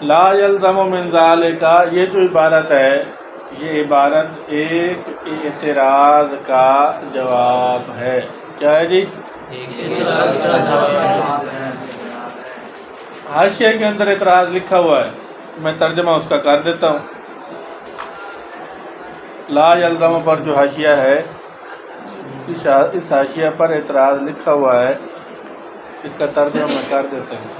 لا یلزم من ذالک، یہ جو عبارت ہے یہ عبارت ایک اعتراض کا جواب ہے. کیا ہے جی؟ حاشیے کے اندر اعتراض لکھا ہوا ہے، میں ترجمہ اس کا کر دیتا ہوں. لا یلزم پر جو حاشیہ ہے اس حاشیہ پر اعتراض لکھا ہوا ہے، اس کا ترجمہ میں کر دیتا ہوں.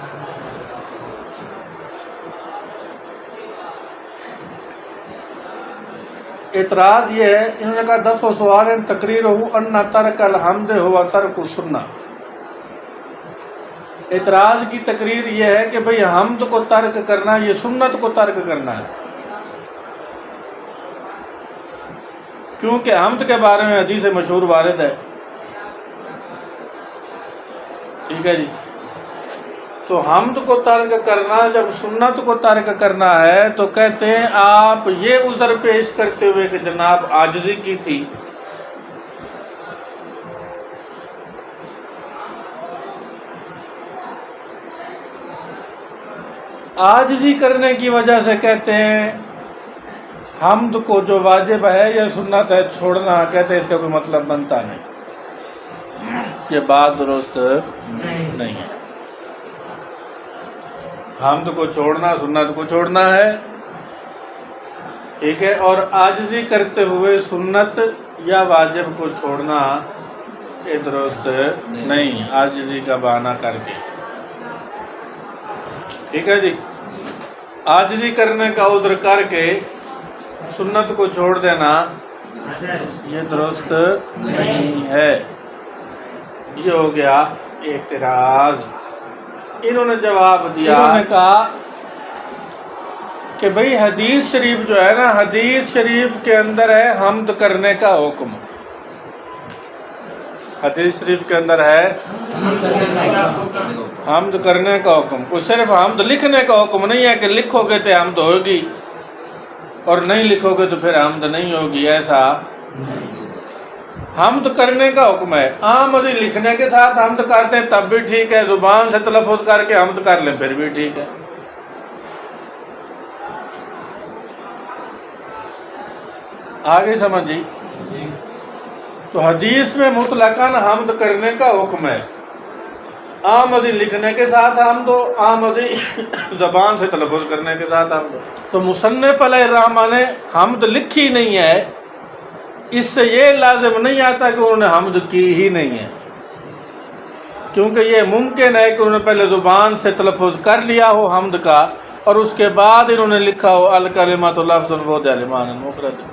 اعتراض یہ ہے، انہوں نے کہا دفع سوال تقریر ہو ان ترک الحمد ہوا ترک السنہ. اعتراض کی تقریر یہ ہے کہ بھئی حمد کو ترک کرنا یہ سنت کو ترک کرنا ہے، کیونکہ حمد کے بارے میں حدیث مشہور وارد ہے. ٹھیک ہے جی، تو حمد کو ترک کرنا جب سنت کو ترک کرنا ہے تو کہتے ہیں آپ یہ عذر پیش کرتے ہوئے کہ جناب عاجزی کی تھی. عاجزی کرنے کی وجہ سے کہتے ہیں حمد کو جو واجب ہے یا سنت ہے چھوڑنا، کہتے ہیں اس کا کوئی مطلب بنتا نہیں، یہ بات درست نہیں ہے. حمد کو چھوڑنا سنت کو چھوڑنا ہے، ٹھیک ہے، اور عاجزی کرتے ہوئے سنت یا واجب کو چھوڑنا یہ درست نہیں، عاجزی کا بہانہ کر کے. ٹھیک ہے جی، عاجزی کرنے کا عذر کر کے سنت کو چھوڑ دینا یہ درست نہیں ہے. یہ ہو گیا اعتراض. انہوں نے جواب دیا، انہوں نے کہا کہ بھئی حدیث شریف جو ہے نا، حدیث شریف کے اندر ہے حمد کرنے کا حکم. حدیث شریف کے اندر ہے حمد کرنے کا حکم. کوئی صرف حمد لکھنے کا حکم نہیں ہے کہ لکھو گے تو حمد ہوگی اور نہیں لکھو گے تو پھر حمد نہیں ہوگی، ایسا حمد کرنے کا حکم ہے. عام لکھنے کے ساتھ حمد کرتے ہیں تب بھی ٹھیک ہے، زبان سے تلفظ کر کے حمد کر لیں پھر بھی ٹھیک ہے. آگے سمجھی؟ تو حدیث میں مطلقاً حمد کرنے کا حکم ہے، آمدی لکھنے کے ساتھ حمد ہو، آمدی زبان سے تلفظ کرنے کے ساتھ حمد ہو. تو مصنف علیہ الرحمہ نے حمد لکھی نہیں ہے، اس سے یہ لازم نہیں آتا کہ انہوں نے حمد کی ہی نہیں ہے، کیونکہ یہ ممکن ہے کہ انہوں نے پہلے زبان سے تلفظ کر لیا ہو حمد کا اور اس کے بعد انہوں نے لکھا ہو الکلمۃ لفظ وضع لمعنی مفرد.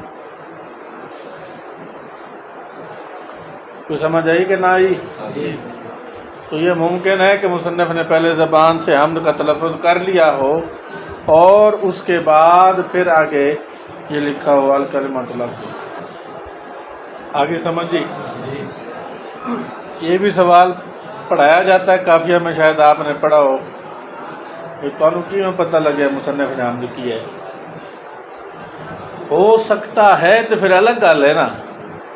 کوئی سمجھ آئی کہ نہ آئی؟ تو یہ ممکن ہے کہ مصنف نے پہلے زبان سے حمد کا تلفظ کر لیا ہو اور اس کے بعد پھر آگے یہ لکھا ہو الکلمۃ لفظ. آگے سمجھی؟ یہ بھی سوال پڑھایا جاتا ہے کافیہ میں، شاید آپ نے پڑھا ہو. تو کیوں پتہ لگے مصنف نے حمد کی ہے؟ ہو سکتا ہے تو پھر الگ گل ہے نا،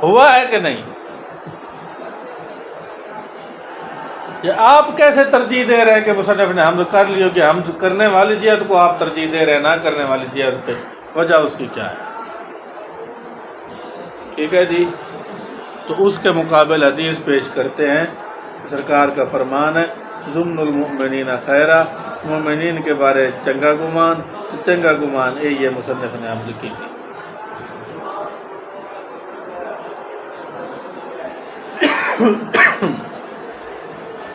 ہوا ہے کہ نہیں؟ یہ آپ کیسے ترجیح دے رہے ہیں کہ مصنف نے حمد کر لیو کہ حمد کرنے والی جہت کو آپ ترجیح دے رہے ہیں نہ کرنے والی جہت پہ؟ وجہ اس کی کیا ہے؟ ٹھیک ہے جی، تو اس کے مقابل حدیث پیش کرتے ہیں. سرکار کا فرمان ہے ظن المؤمنین خیرا، مومنین کے بارے چنگا گمان، چنگا گمان یہ مصنف نے حمد کی تھی.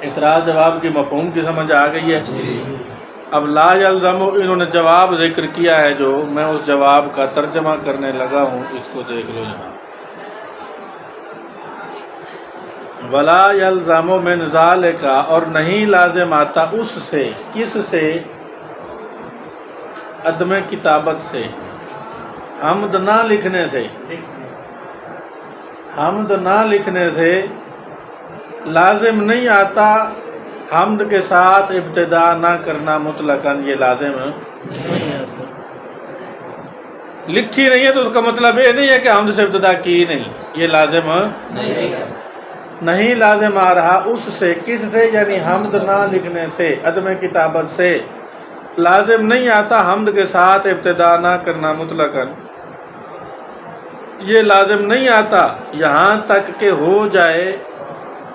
اعتراض جواب کی مفہوم کی سمجھ آ گئی ہے. اب لا یلزم انہوں نے جواب ذکر کیا ہے، جو میں اس جواب کا ترجمہ کرنے لگا ہوں، اس کو دیکھ لو جناب. ولا یلزم من ذالک، اور نہیں لازم آتا اس سے، کس سے؟ عدم کتابت سے، حمد نہ لکھنے سے. حمد نہ لکھنے سے لازم نہیں آتا حمد کے ساتھ ابتدا نہ کرنا مطلقاً، یہ لازم نہیں آتا. لکھی نہیں ہے تو اس کا مطلب یہ نہیں ہے کہ حمد سے ابتدا کی نہیں، یہ لازم نہیں لازم آ رہا اس سے، کس سے؟ یعنی حمد نہ لکھنے سے، عدم کتابت سے. لازم نہیں آتا حمد کے ساتھ ابتدا نہ کرنا مطلقاً، یہ لازم نہیں آتا یہاں تک کہ ہو جائے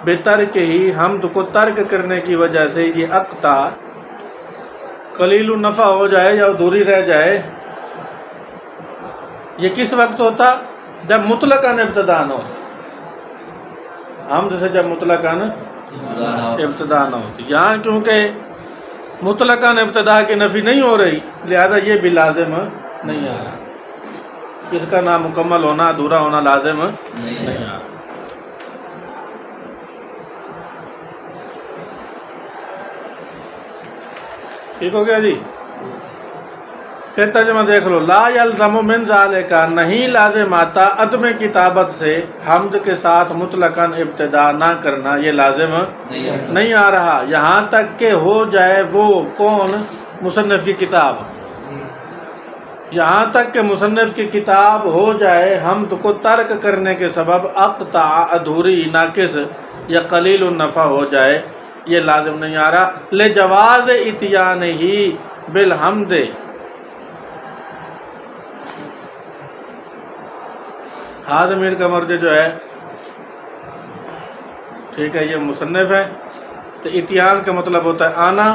بے ترک ہی، حمد کو ترک کرنے کی وجہ سے یہ اقتا قلیل النفع ہو جائے یا ادھوری رہ جائے۔ یہ کس وقت ہوتا؟ جب مطلقاً ابتدا نہ ہو، حمد سے جب مطلقاً ابتدا نہ ہوتی۔ یہاں کیونکہ مطلقاً ابتدا کی نفی نہیں ہو رہی، لہذا یہ بھی لازم نہیں آ رہا، اس کا نام مکمل ہونا ادھورا ہونا لازم نہیں آ رہا۔ ٹھیک ہو گیا جی؟ پھر ترجمہ دیکھ لو، لا یلزم من ذالک، نہیں لازم آتا عدم کتابت سے حمد کے ساتھ مطلقاً ابتدا نہ کرنا، یہ لازم نہیں آ رہا یہاں تک کہ ہو جائے وہ کون؟ مصنف کی کتاب، یہاں تک کہ مصنف کی کتاب ہو جائے حمد کو ترک کرنے کے سبب اقطع ادھوری ناقص یا قلیل النفع ہو جائے، یہ لازم نہیں آ رہا۔ لجواز اتیان ہی بالحمد، ہاد میر کا مرجع جو ہے ٹھیک ہے، یہ مصنف ہے، تو اتیان کا مطلب ہوتا ہے آنا،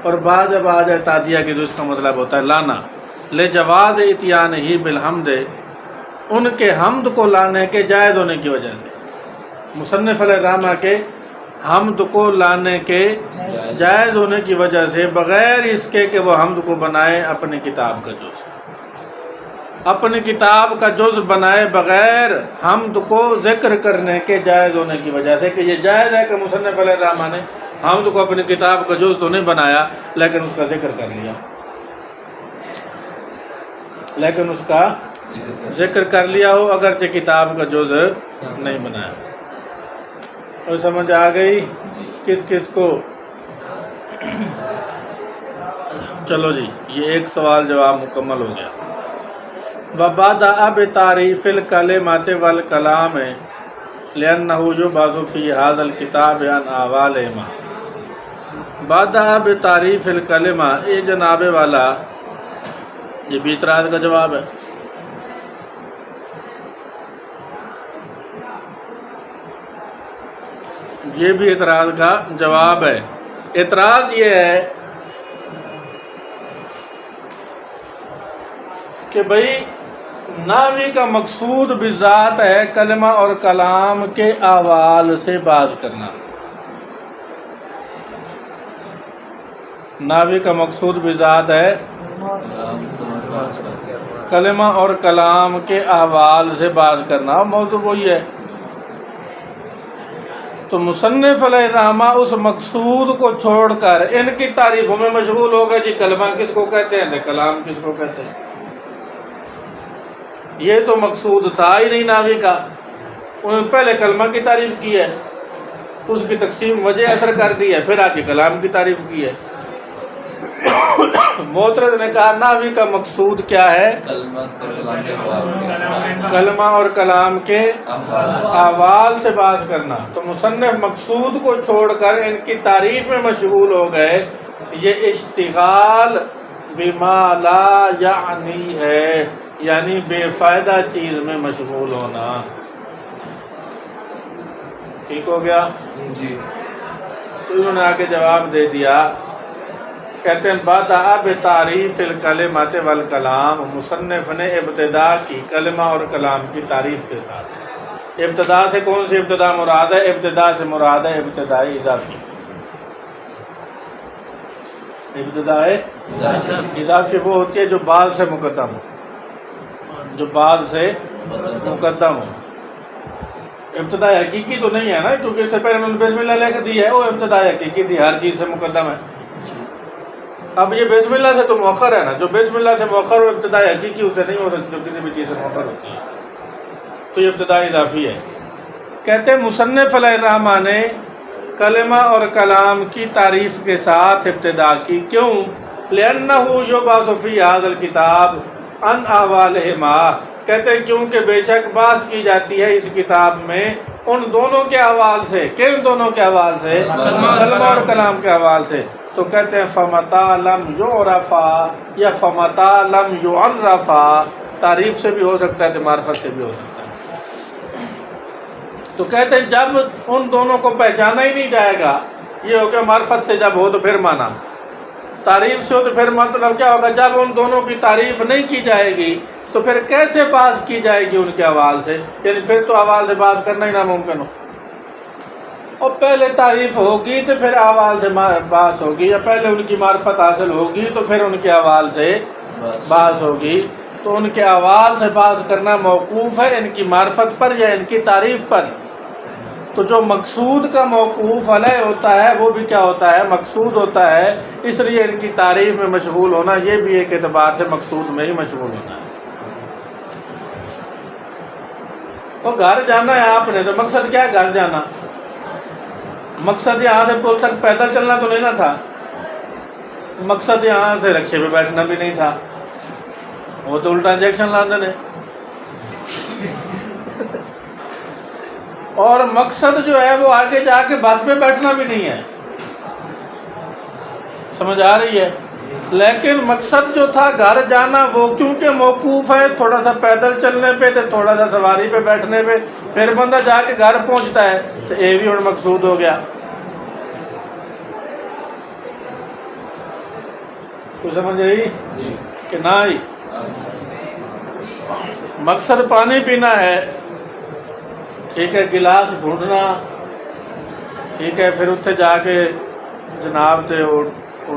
اور بعد جب آ جائے تادیہ کی تو اس کا مطلب ہوتا ہے لانا۔ لجواز اتیان ہی بالحمد، ان کے حمد کو لانے کے جائز ہونے کی وجہ سے، مصنف علیہ الرحمہ کے حمد کو لانے کے جائز ہونے کی وجہ سے، بغیر اس کے کہ وہ حمد کو بنائے اپنی کتاب کا جز، اپنی کتاب کا جز بنائے بغیر حمد کو ذکر کرنے کے جائز ہونے کی وجہ سے، کہ یہ جائز ہے کہ مصنف علیہ الرحمہ نے حمد کو اپنی کتاب کا جز تو نہیں بنایا لیکن اس کا ذکر کر لیا، لیکن اس کا ذکر کر لیا ہو اگرچہ کتاب کا جز نہیں بنایا۔ اور سمجھ آ گئی کس کس کو؟ چلو جی، یہ ایک سوال جواب مکمل ہو گیا۔ وَبَدَأَ بِتَعْرِيفِ الْكَلِمَاتِ وَالْكَلَامِ لِأَنَّهُ يُبْحَثُ فِي هَذَا الْكِتَابِ عَنْ أَحْوَالِهِمَا۔ بَدَأَ بِتَعْرِيفِ الْكَلِمَةِ، یہ جناب والا یہ بھی اعتراض کا جواب ہے۔ یہ بھی اعتراض کا جواب ہے۔ اعتراض یہ ہے کہ بھئی ناوی کا مقصود بذات ہے کلمہ اور کلام کے احوال سے باز کرنا، ناوی کا مقصود بذات ہے کلمہ اور کلام کے احوال سے باز کرنا، موضوع وہی ہے۔ تو مصنف علیہ الرحمہ اس مقصود کو چھوڑ کر ان کی تعریفوں میں مشغول ہو گئے، جی کلمہ کس کو کہتے ہیں، کلام کس کو کہتے ہیں۔ یہ تو مقصود تھا ہی نہیں ناوی کا، انہوں نے پہلے کلمہ کی تعریف کی ہے، اس کی تقسیم وجہ اثر کر دی ہے، پھر آ کے کلام کی تعریف کی ہے۔ معترض نے کہا ناوی کا مقصود کیا ہے؟ کلمہ اور کلام کے احوال سے بات کرنا۔ تو مصنف مقصود کو چھوڑ کر ان کی تعریف میں مشغول ہو گئے، یہ اشتغال بما لا یعنی ہے، یعنی بے فائدہ چیز میں مشغول ہونا۔ ٹھیک ہو گیا جی؟ تو انہوں نے آ کے جواب دے دیا، کہتے ہیں بدأ بتعریف الکلمات والکلام، مصنف نے ابتدا کی کلمہ اور کلام کی تعریف کے ساتھ۔ ابتدا سے کون سی ابتدا مراد ہے؟ ابتدا سے مراد ہے ابتدائی اضافی، ابتدائی اضافی وہ ہوتی ہے جو بعد سے مقدم ہو، جو بعد سے مقدم ہو۔ ابتدائی حقیقی تو نہیں ہے نا، کیونکہ اس سے پہلے انہوں نے بسم اللہ لکھ دی ہے، وہ ابتدائی حقیقی تھی، ہر چیز سے مقدم ہے۔ اب یہ بسم اللہ سے تو مؤخر ہے نا، جو بسم اللہ سے مؤخر ہو ابتدائی حقیقی اسے نہیں ہو سکتی، جو کسی بھی چیز سے مؤخر ہوتی ہے، تو یہ ابتدائی اضافی ہے۔ کہتے ہیں مصنف علیہ الرحمہ نے کلمہ اور کلام کی تعریف کے ساتھ ابتدا کی، کیوں؟ لِأَنَّهُ يُبْحَثُ فِي هَذَا الْكِتَابِ عَنْ أَحْوَالِهِمَا، کہتے ہیں کیونکہ بے شک بحث کی جاتی ہے اس کتاب میں ان دونوں کے احوال سے۔ کن دونوں کے احوال سے؟ کلمہ اور کلام کے احوال سے۔ تو کہتے ہیں فمتا لم یعرفا یا فمتا لم یعرفا، تعریف سے بھی ہو سکتا ہے تو معرفت سے بھی ہو سکتا ہے۔ تو کہتے ہیں جب ان دونوں کو پہچانا ہی نہیں جائے گا، یہ ہو گیا معرفت سے جب ہو تو پھر مانا، تعریف سے ہو تو پھر مطلب کیا ہوگا، جب ان دونوں کی تعریف نہیں کی جائے گی تو پھر کیسے بات کی جائے گی ان کے احوال سے، یعنی پھر تو احوال سے بات کرنا ہی ناممکن ہو۔ اور پہلے تعریف ہوگی تو پھر احوال سے بات ہوگی، یا پہلے ان کی معرفت حاصل ہوگی تو پھر ان کے احوال سے بات ہوگی۔ تو ان کے احوال سے بات کرنا موقوف ہے ان کی معرفت پر یا ان کی تعریف پر۔ تو جو مقصود کا موقوف علیہ ہوتا ہے وہ بھی کیا ہوتا ہے، مقصود ہوتا ہے، اس لیے ان کی تعریف میں مشغول ہونا یہ بھی ایک اعتبار سے مقصود میں ہی مشغول ہونا ہے۔ تو گھر جانا ہے آپ نے، تو مقصد کیا ہے گھر جانا؟ مقصد یہاں سے پل تک پیدل چلنا تو نہیں نہ تھا، مقصد یہاں سے رکشے پہ بیٹھنا بھی نہیں تھا، وہ تو الٹا انجیکشن لانے نے۔ اور مقصد جو ہے وہ آگے جا کے بس پہ بیٹھنا بھی نہیں ہے، سمجھ آ رہی ہے؟ لیکن مقصد جو تھا گھر جانا وہ کیونکہ موقوف ہے تھوڑا سا پیدل چلنے پہ تو تھوڑا سا سواری پہ بیٹھنے پہ، پھر بندہ جا کے گھر پہنچتا ہے تو یہ بھی اور مقصود ہو گیا۔ تو سمجھ رہی کہ نہ ہی؟ مقصد پانی پینا ہے، ٹھیک ہے، گلاس ڈھونڈنا، ٹھیک ہے، پھر اتنے جا کے جناب سے وہ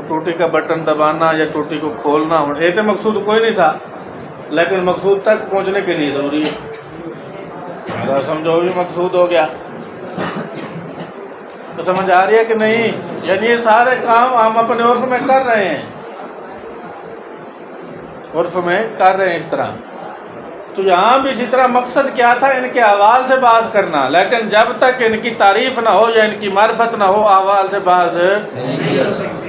ٹوٹی کا بٹن دبانا یا ٹوٹی کو کھولنا، یہ تو مقصود کوئی نہیں تھا، لیکن مقصود تک پہنچنے کے لیے ضروری ہے، سمجھو بھی مقصود ہو گیا۔ تو سمجھ آ رہی ہے کہ نہیں؟ یعنی یہ سارے کام ہم اپنے عرف میں کر رہے ہیں، عرف میں کر رہے ہیں اس طرح۔ تو یہاں بھی اسی طرح مقصد کیا تھا، ان کے احوال سے بات کرنا، لیکن جب تک ان کی تعریف نہ ہو یا ان کی معرفت نہ ہو احوال سے بات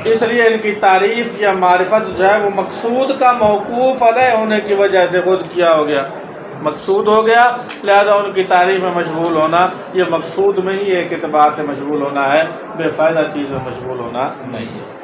اس لیے ان کی تعریف یا معرفت جو ہے وہ مقصود کا موقوف علیہ ہونے کی وجہ سے خود کیا ہو گیا، مقصود ہو گیا، لہذا ان کی تعریف میں مشغول ہونا یہ مقصود میں ہی ایک اعتبار سے مشغول ہونا ہے، بے فائدہ چیز میں مشغول ہونا نہیں ہے۔